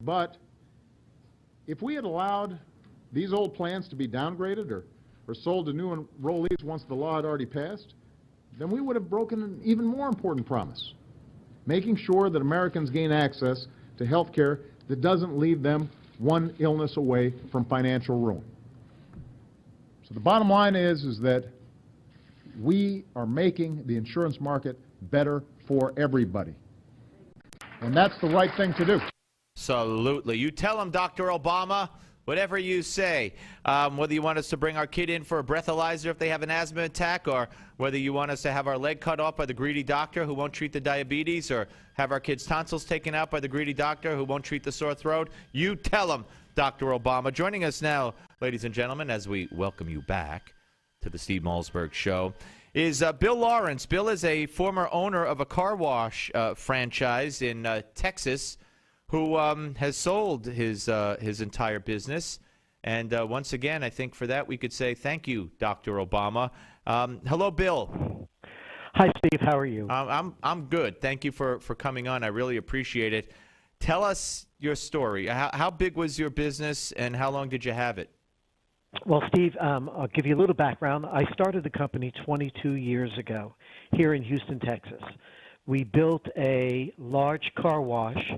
But if we had allowed these old plans to be downgraded or sold to new enrollees once the law had already passed, then we would have broken an even more important promise, making sure that Americans gain access to health care that doesn't leave them one illness away from financial ruin. So the bottom line is that we are making the insurance market better for everybody. And that's the right thing to do. Absolutely. You tell them, Dr. Obama, whatever you say, whether you want us to bring our kid in for a breathalyzer if they have an asthma attack, or whether you want us to have our leg cut off by the greedy doctor who won't treat the diabetes, or have our kids' tonsils taken out by the greedy doctor who won't treat the sore throat. You tell them, Dr. Obama. Joining us now, ladies and gentlemen, as we welcome you back to the Steve Malzberg Show, is Bill Lawrence. Bill is a former owner of a car wash franchise in Texas, who has sold his entire business. And once again, I think for that we could say thank you, Dr. Obama. Hello, Bill. Hi, Steve. How are you? I'm good. Thank you for coming on. I really appreciate it. Tell us your story. How big was your business, and how long did you have it? Well, Steve, I'll give you a little background. I started the company 22 years ago here in Houston, Texas. We built a large car wash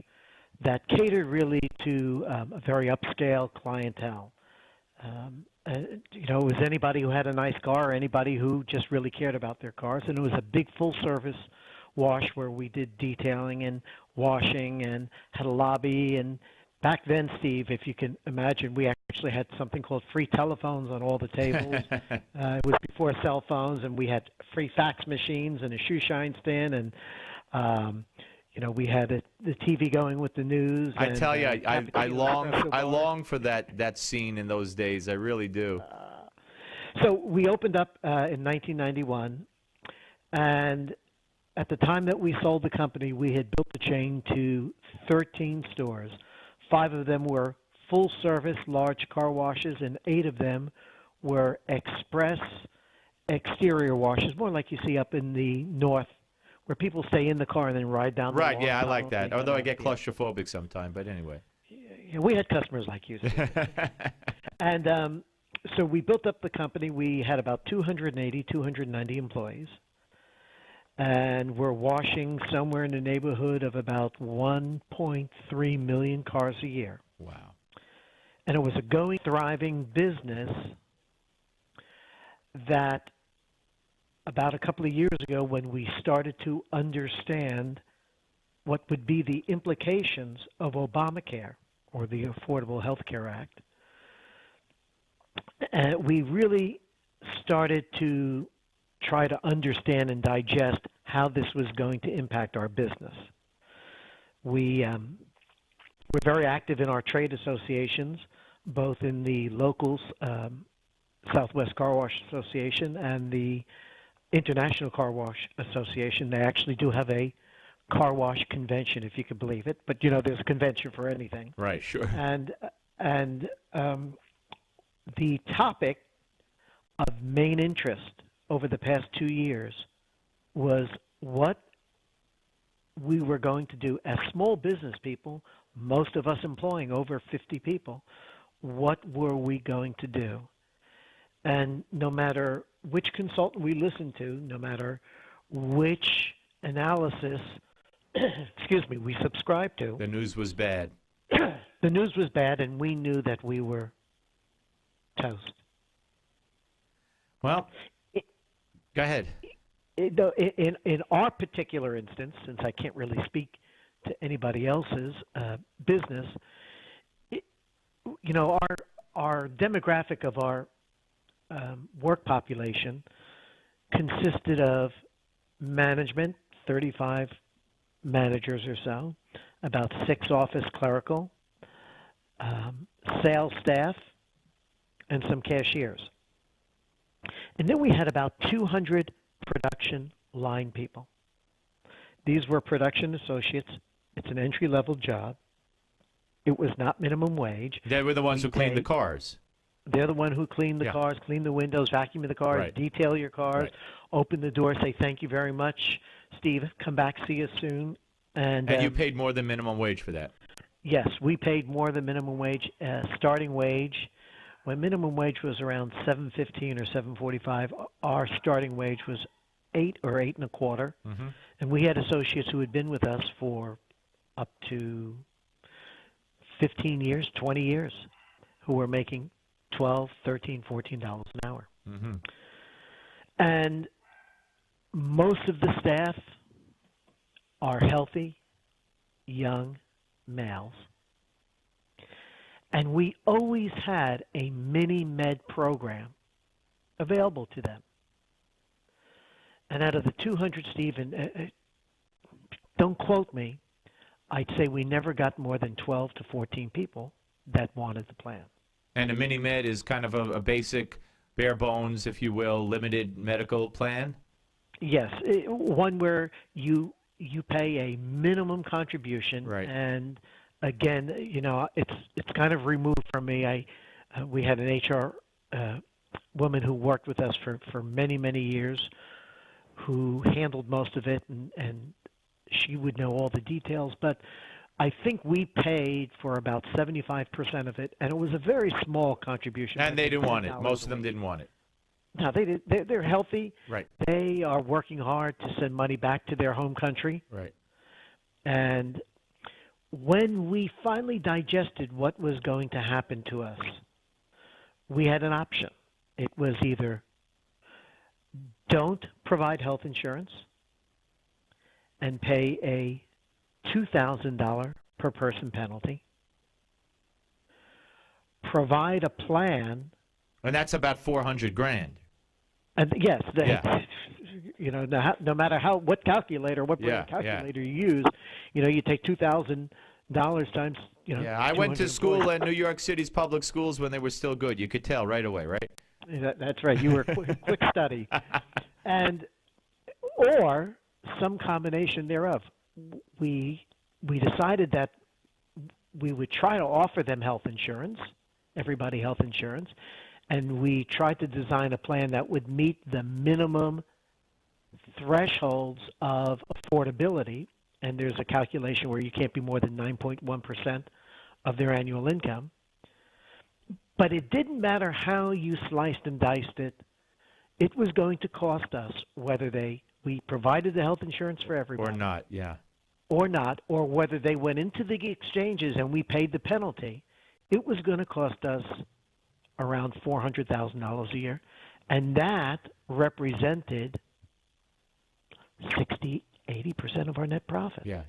that catered really to a very upscale clientele. It was anybody who had a nice car, or anybody who just really cared about their cars. And it was a big full-service wash where we did detailing and washing and had a lobby. And back then, Steve, if you can imagine, we actually had something called free telephones on all the tables. It was before cell phones, and we had free fax machines and a shoe shine stand, and we had the TV going with the news. I tell you, I long for that scene in those days. I really do. So we opened up in 1991, and at the time that we sold the company, we had built the chain to 13 stores. 5 of them were full-service large car washes, and 8 of them were express exterior washes, more like you see up in the north, where people stay in the car and then ride down the lawn. Right, yeah, I like that. Although I get claustrophobic sometimes, but anyway. Yeah, we had customers like you. And so we built up the company. We had about 290 employees. And we're washing somewhere in the neighborhood of about 1.3 million cars a year. Wow. And it was a going, thriving business that about a couple of years ago, when we started to understand what would be the implications of Obamacare, or the Affordable Health Care Act, we really started to try to understand and digest how this was going to impact our business. We're very active in our trade associations, both in the local Southwest Car Wash Association and the International Car Wash Association. They actually do have a car wash convention, if you could believe it. But, there's a convention for anything. Right, sure. And the topic of main interest over the past 2 years was what we were going to do as small business people, most of us employing over 50 people. What were we going to do? And no matter which consultant we listened to, no matter which analysis, we subscribed to, the news was bad. The news was bad, and we knew that we were toast. Well, go ahead. In our particular instance, since I can't really speak to anybody else's business, our demographic of our work population consisted of management, 35 managers or so, about 6 office clerical, sales staff, and some cashiers. And then we had about 200 production line people. These were production associates. It's an entry-level job. It was not minimum wage. They were the ones who cleaned the cars. They're the one who clean the cars, clean the windows, vacuum the cars, Right. detail your cars, Right. open the door, say thank you very much, Steve, come back, see you soon. And you paid more than minimum wage for that. Yes, we paid more than minimum wage. Starting wage, when minimum wage was around 7.15 or 7.45, our starting wage was 8 or 8.25, and we had associates who had been with us for up to 15 years, 20 years, who were making $12, $13, $14 an hour. And most of the staff are healthy, young males. And we always had a mini-med program available to them. And out of the 200, Steve, and don't quote me, I'd say we never got more than 12 to 14 people that wanted the plan. And a mini-med is kind of a basic, bare bones, if you will, limited medical plan? Yes, one where you pay a minimum contribution, Right. And again, you know, it's kind of removed from me. We had an HR woman who worked with us for many years, who handled most of it, and she would know all the details. But I think we paid for about 75% of it, and it was a very small contribution. And they didn't want it. Most of them didn't want it. No, they did. They're healthy. Right. They are working hard to send money back to their home country. Right. And when we finally digested what was going to happen to us, we had an option. It was either don't provide health insurance and pay a $2,000 per person penalty, provide a plan. And that's about 400 grand. And yes, Yeah. you know, no matter what calculator, what calculator you use, you know, you take $2,000 times, you know. Yeah, I went to school employees. at New York City's public schools when they were still good. You could tell right away, right? That's right. You were a quick study, or some combination thereof. We decided that we would try to offer them health insurance, everybody health insurance, and we tried to design a plan that would meet the minimum thresholds of affordability. And there's a calculation where you can't be more than 9.1% of their annual income. But it didn't matter how you sliced and diced it. It was going to cost us whether we provided the health insurance for everybody. Or not, yeah. Or not, or whether they went into the exchanges and we paid the penalty. It was going to cost us around $400,000 a year. And that represented 60-80% of our net profit. Yeah,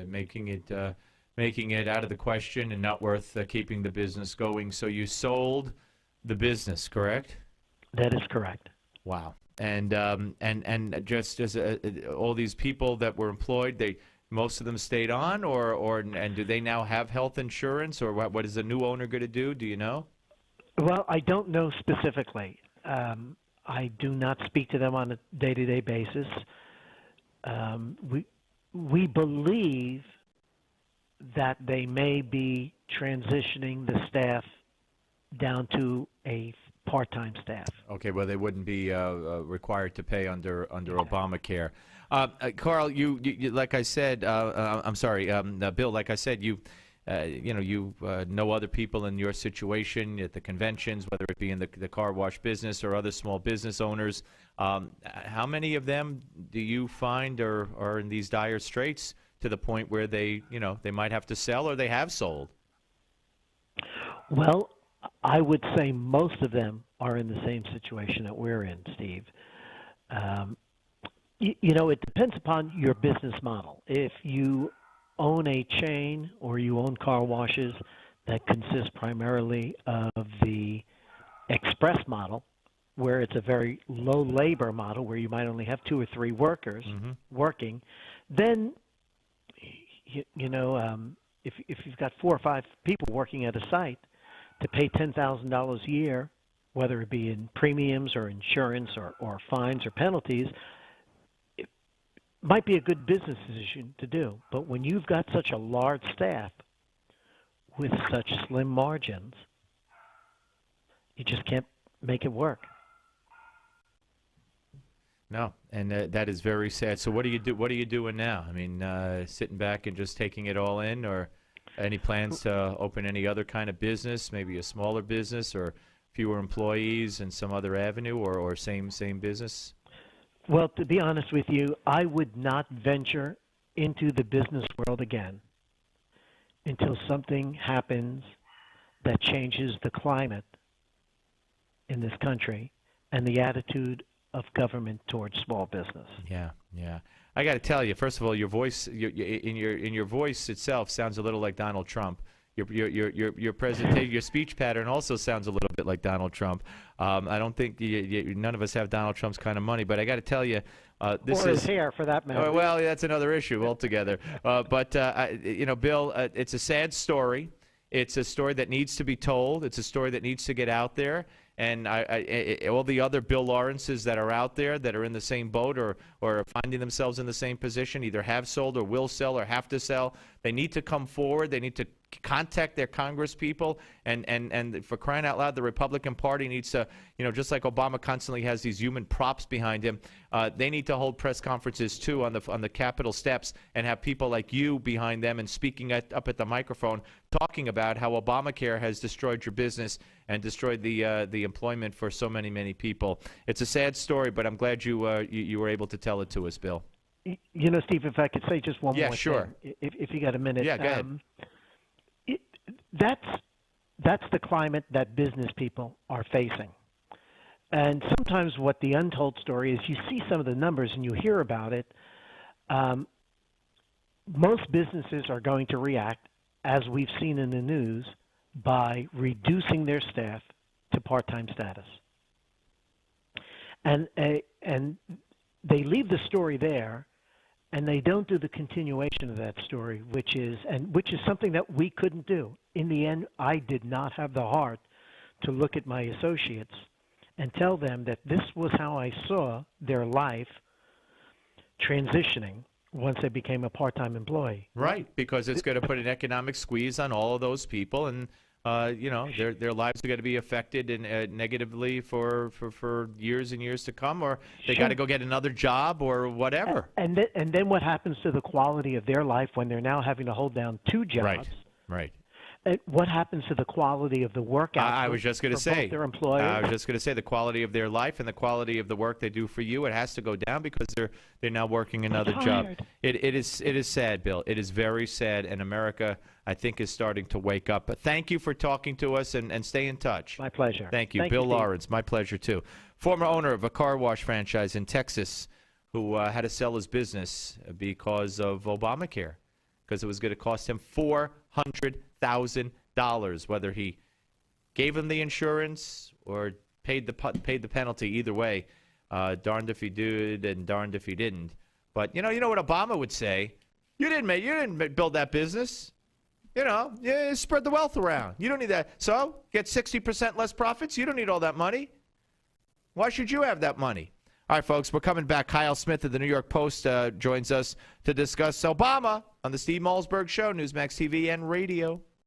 making it out of the question and not worth keeping the business going. So you sold the business, correct? That is correct. Wow. And just as all these people that were employed, most of them stayed on, and do they now have health insurance, or what is the new owner going to do? Do you know? Well, I don't know specifically. I do not speak to them on a day-to-day basis. We believe that they may be transitioning the staff down to a part-time staff. Okay, well, they wouldn't be required to pay under Obamacare. Carl, you like I said, I'm sorry, Bill, like I said, you know other people in your situation at the conventions, whether it be in the car wash business or other small business owners. How many of them do you find are in these dire straits to the point where they might have to sell, or they have sold? Well, I would say most of them are in the same situation that we're in, Steve. You know, it depends upon your business model. If you own a chain or you own car washes that consist primarily of the express model, where it's a very low labor model where you might only have 2 or 3 workers working, then if you've got 4 or 5 people working at a site, to pay $10,000 a year, whether it be in premiums or insurance or fines or penalties, it might be a good business decision to do. But when you've got such a large staff with such slim margins, you just can't make it work. No, and that is very sad. So what do you do? What are you doing now? I mean, sitting back and just taking it all in, or? Any plans to open any other kind of business, maybe a smaller business or fewer employees and some other avenue, or same business? Well, to be honest with you, I would not venture into the business world again until something happens that changes the climate in this country and the attitude of government towards small business. Yeah. I got to tell you, first of all, your voice, in your voice itself, sounds a little like Donald Trump. Your presentation, your speech pattern also sounds a little bit like Donald Trump. I don't think none of us have Donald Trump's kind of money, but I got to tell you, this or is his hair, for that matter. well, that's another issue altogether. But Bill, it's a sad story. It's a story that needs to be told. It's a story that needs to get out there. And all the other Bill Lawrences that are out there that are in the same boat or are finding themselves in the same position, either have sold or will sell or have to sell, they need to come forward. They need to contact their Congress people. And for crying out loud, the Republican Party needs to, just like Obama constantly has these human props behind him, they need to hold press conferences, too, on the Capitol steps and have people like you behind them and speaking up at the microphone, talking about how Obamacare has destroyed your business and destroyed the employment for so many people. It's a sad story, but I'm glad you were able to tell it to us, Bill. Steve, if I could say just one more sure. thing, if you got a minute. Yeah, go ahead. That's the climate that business people are facing. And sometimes what the untold story is, you see some of the numbers and you hear about it. Most businesses are going to react, as we've seen in the news, by reducing their staff to part-time status. And they leave the story there, and they don't do the continuation of that story, which is something that we couldn't do. In the end, I did not have the heart to look at my associates and tell them that this was how I saw their life transitioning once they became a part-time employee. Right, because it's going to put an economic squeeze on all of those people, and their lives are going to be affected negatively for years and years to come, or they got to go get another job or whatever. And then what happens to the quality of their life when they're now having to hold down two jobs? Right. What happens to the quality of the work output I was just going to say, their employers? I was just going to say the quality of their life and the quality of the work they do for you, it has to go down because they're now working another job. It is sad, Bill. It is very sad, and America, I think, is starting to wake up. But thank you for talking to us, and stay in touch. My pleasure. Thank you. Bill Lawrence, my pleasure, too. Former owner of a car wash franchise in Texas who had to sell his business because of Obamacare, because it was going to cost him $400,000, whether he gave him the insurance or paid the penalty. Either way, darned if he did and darned if he didn't. But you know what Obama would say: you didn't build that business. You spread the wealth around. You don't need that. So get 60% less profits. You don't need all that money. Why should you have that money? All right, folks, we're coming back. Kyle Smith of the New York Post joins us to discuss Obama on the Steve Malzberg Show, Newsmax TV and radio.